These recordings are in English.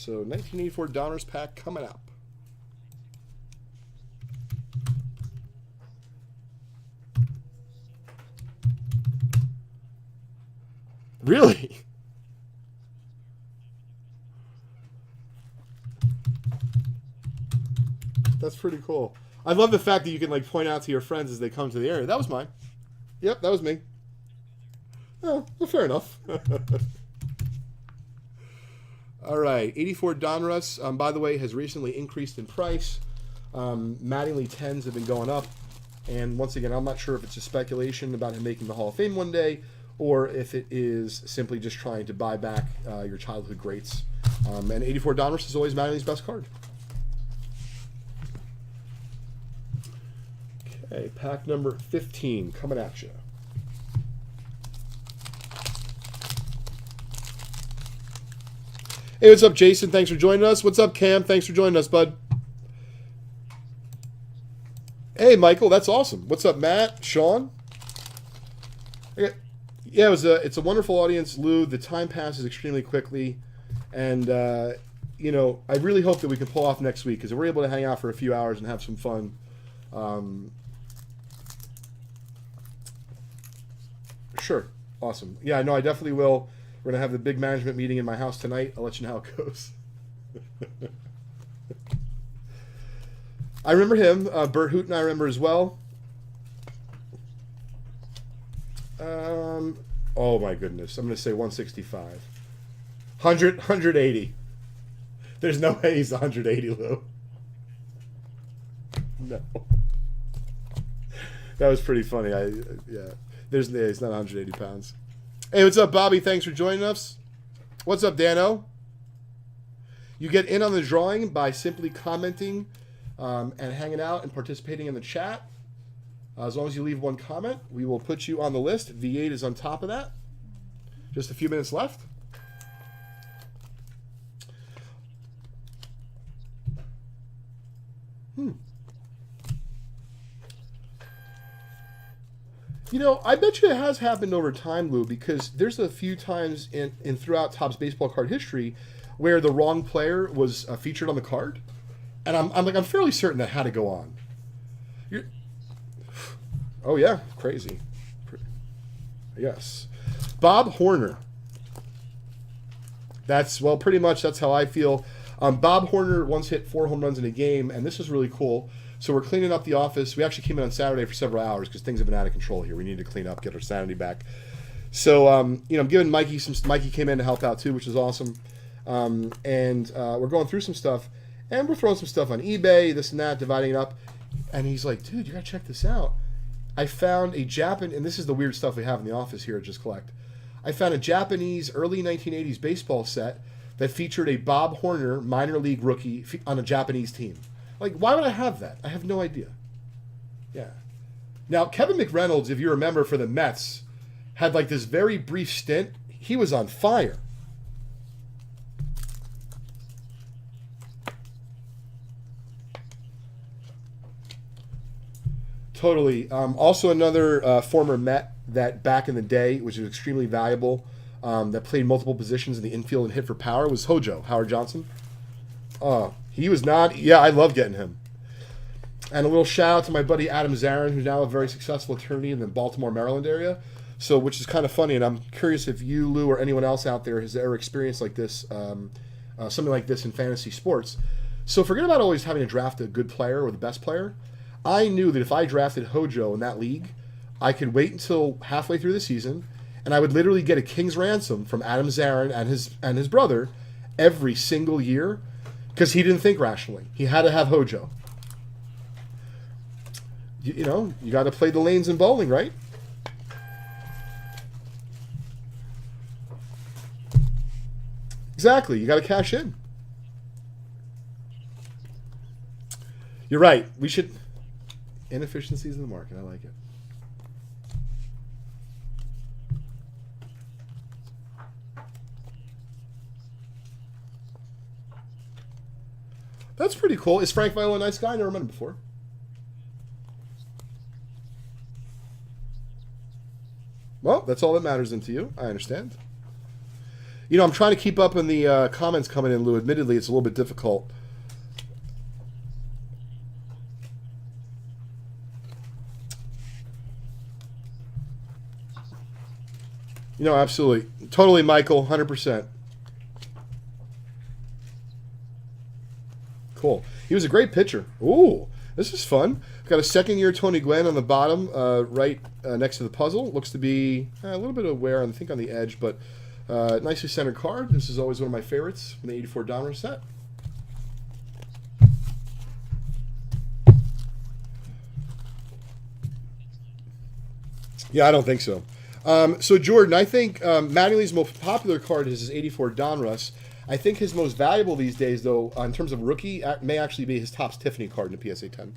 So 1984 Donruss pack coming up. Really? That's pretty cool. I love the fact that you can like point out to your friends as they come to the area. That was mine. Yep, that was me. Oh, well, fair enough. All right, 84 Donruss, by the way, has recently increased in price. Mattingly 10s have been going up. And once again, I'm not sure if it's just speculation about him making the Hall of Fame one day, or if it is simply just trying to buy back your childhood greats. And 84 Donruss is always Mattingly's best card. Okay, pack number 15 coming at you. Hey, what's up, Jason? Thanks for joining us. What's up, Cam? Thanks for joining us, bud. Hey, Michael, that's awesome. What's up, Matt? Sean? Yeah, it's a wonderful audience, Lou. The time passes extremely quickly, and you know, I really hope that we can pull off next week because we're able to hang out for a few hours and have some fun. Sure, awesome. Yeah, no, I definitely will. We're gonna have the big management meeting in my house tonight. I'll let you know how it goes. I remember him. Bert Hooten I remember as well. Oh my goodness. I'm going to say 165. 180. There's no way he's 180, Lou. No. That was pretty funny. Yeah. He's not 180 pounds. Hey, what's up, Bobby? Thanks for joining us. What's up, Dano? You get in on the drawing by simply commenting and hanging out and participating in the chat. As long as you leave one comment, we will put you on the list. V8 is on top of that. Just a few minutes left. You know, I bet you it has happened over time, Lou, because there's a few times in throughout Topps baseball card history where the wrong player was featured on the card, and I'm fairly certain that had to go on. Oh yeah, crazy. Yes, Bob Horner. Pretty much that's how I feel. Bob Horner once hit 4 home runs in a game, and this is really cool. So we're cleaning up the office. We actually came in on Saturday for several hours because things have been out of control here. We need to clean up, get our sanity back. So, you know, I'm giving Mikey Mikey came in to help out too, which is awesome. We're going through some stuff, and we're throwing some stuff on eBay, this and that, dividing it up. And he's like, dude, you got to check this out. I found a Japanese, and this is the weird stuff we have in the office here at Just Collect. I found a Japanese early 1980s baseball set that featured a Bob Horner minor league rookie on a Japanese team. Like, why would I have that? I have no idea. Yeah. Now, Kevin McReynolds, if you remember, for the Mets, had like this very brief stint. He was on fire. Totally. Also another former Met that back in the day, which was extremely valuable, that played multiple positions in the infield and hit for power, was Hojo, Howard Johnson. He was not... Yeah, I love getting him. And a little shout out to my buddy Adam Zarin, who's now a very successful attorney in the Baltimore, Maryland area. So, which is kind of funny, and I'm curious if you, Lou, or anyone else out there has ever experienced like this, something like this in fantasy sports. So forget about always having to draft a good player or the best player. I knew that if I drafted Hojo in that league, I could wait until halfway through the season, and I would literally get a king's ransom from Adam Zarin and his brother every single year, because he didn't think rationally. He had to have Hojo. You know, you got to play the lanes in bowling, right? Exactly. You got to cash in. You're right. We should... Inefficiencies in the market. I like it. That's pretty cool. Is Frank Viola a nice guy? I never met him before. Well, that's all that matters then to you. I understand. I'm trying to keep up on the comments coming in, Lou. Admittedly, it's a little bit difficult. Absolutely. Totally, Michael. 100%. Cool. He was a great pitcher. Ooh, this is fun. Got a second-year Tony Gwynn on the bottom, right next to the puzzle. Looks to be a little bit of wear, I think, on the edge, but nicely centered card. This is always one of my favorites from the 84 Donruss set. Yeah, I don't think so. So, Jordan, I think Mattingly's most popular card is his 84 Donruss. I think his most valuable these days, though, in terms of rookie, may actually be his Topps Tiffany card in the PSA 10.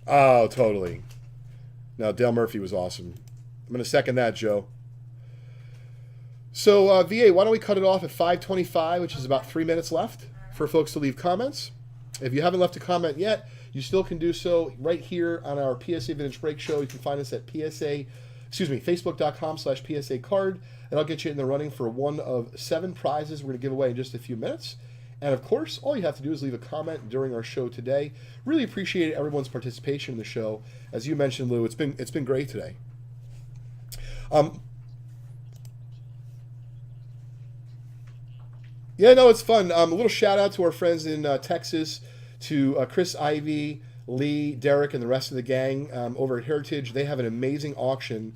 Oh, totally. No, Dale Murphy was awesome. I'm going to second that, Joe. So, VA, why don't we cut it off at 5:25, which is about 3 minutes left for folks to leave comments. If you haven't left a comment yet, you still can do so right here on our PSA Vintage Break Show. You can find us at Facebook.com/PSA card, and I'll get you in the running for one of 7 prizes we're going to give away in just a few minutes. And of course, all you have to do is leave a comment during our show today. Really appreciate everyone's participation in the show. As you mentioned, Lou, it's been great today. Yeah, no, it's fun. A little shout out to our friends in Texas, to Chris Ivy, Lee, Derek, and the rest of the gang over at Heritage. They have an amazing auction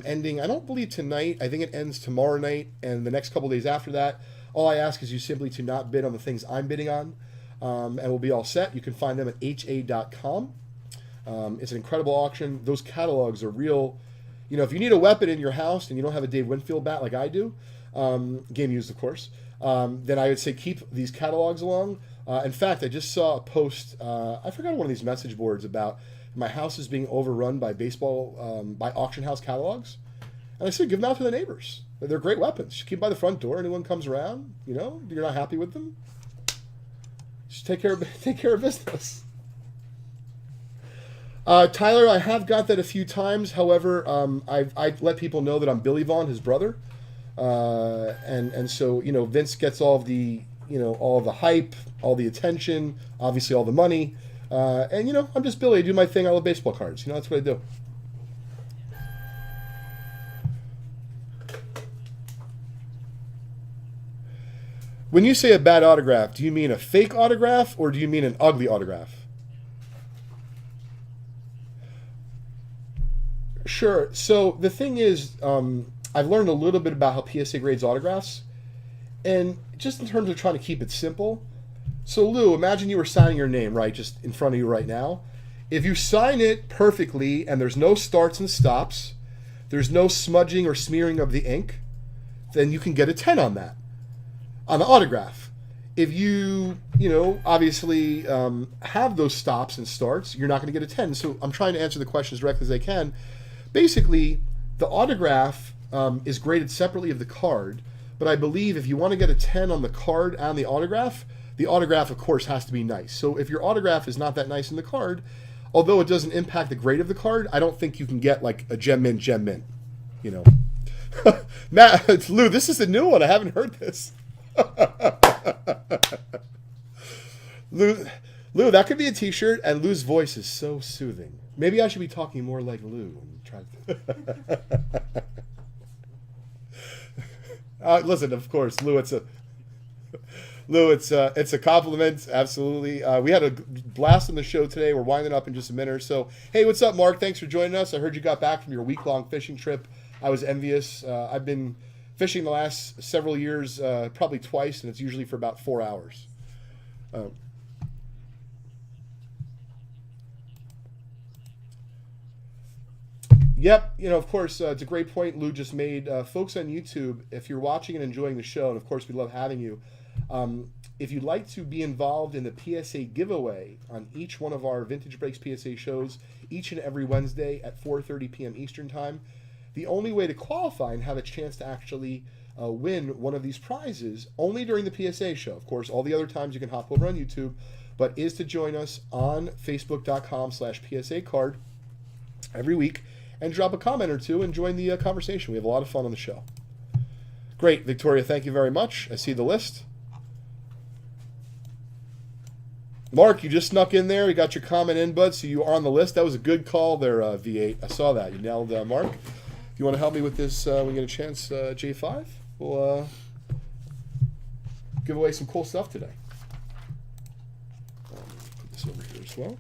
ending, I don't believe tonight. I think it ends tomorrow night and the next couple days after that. All I ask is you simply to not bid on the things I'm bidding on, and we'll be all set. You can find them at ha.com. It's an incredible auction. Those catalogs are real. If you need a weapon in your house and you don't have a Dave Winfield bat like I do, game used, of course, then I would say keep these catalogs along. In fact, I just saw a post, I forgot one of these message boards about my house is being overrun by by auction house catalogs. And I said, give them out to the neighbors. They're great weapons. Just keep them by the front door. Anyone comes around, you're not happy with them, just take care of business. Tyler, I have got that a few times. However, I've let people know that I'm Billy Vaughn, his brother. And so, Vince gets all of the, all of the hype, all the attention, obviously all the money. And, I'm just Billy. I do my thing. I love baseball cards. That's what I do. When you say a bad autograph, do you mean a fake autograph or do you mean an ugly autograph? Sure. So the thing is, I've learned a little bit about how PSA grades autographs, and just in terms of trying to keep it simple. So Lou, imagine you were signing your name, right, just in front of you right now. If you sign it perfectly and there's no starts and stops, there's no smudging or smearing of the ink, then you can get a 10 on that, on the autograph. If you, obviously have those stops and starts, you're not going to get a 10. So I'm trying to answer the question as directly as I can. Basically, the autograph is graded separately of the card, but I believe if you want to get a 10 on the card and the autograph, of course, has to be nice. So if your autograph is not that nice in the card, although it doesn't impact the grade of the card, I don't think you can get like a gem mint. Matt, Lou, this is a new one. I haven't heard this. Lou, that could be a t-shirt, and Lou's voice is so soothing. Maybe I should be talking more like Lou. Listen, of course, Lou, it's a compliment, absolutely. We had a blast on the show today. We're winding up in just a minute or so. Hey, what's up, Mark? Thanks for joining us. I heard you got back from your week-long fishing trip. I was envious. I've been fishing the last several years, probably twice, and it's usually for about 4 hours. Yep, of course, it's a great point Lou just made. Folks on YouTube, if you're watching and enjoying the show, and of course we love having you, if you'd like to be involved in the PSA giveaway on each one of our Vintage Breaks PSA shows each and every Wednesday at 4:30 p.m. Eastern Time, the only way to qualify and have a chance to actually win one of these prizes, only during the PSA show. Of course, all the other times you can hop over on YouTube, but is to join us on Facebook.com/PSA card every week and drop a comment or two and join the conversation. We have a lot of fun on the show. Great, Victoria, thank you very much. I see the list. Mark, you just snuck in there. You got your comment in, bud, so you are on the list. That was a good call there, V8. I saw that. You nailed Mark. If you want to help me with this when you get a chance, J5, we'll give away some cool stuff today. Put this over here as well.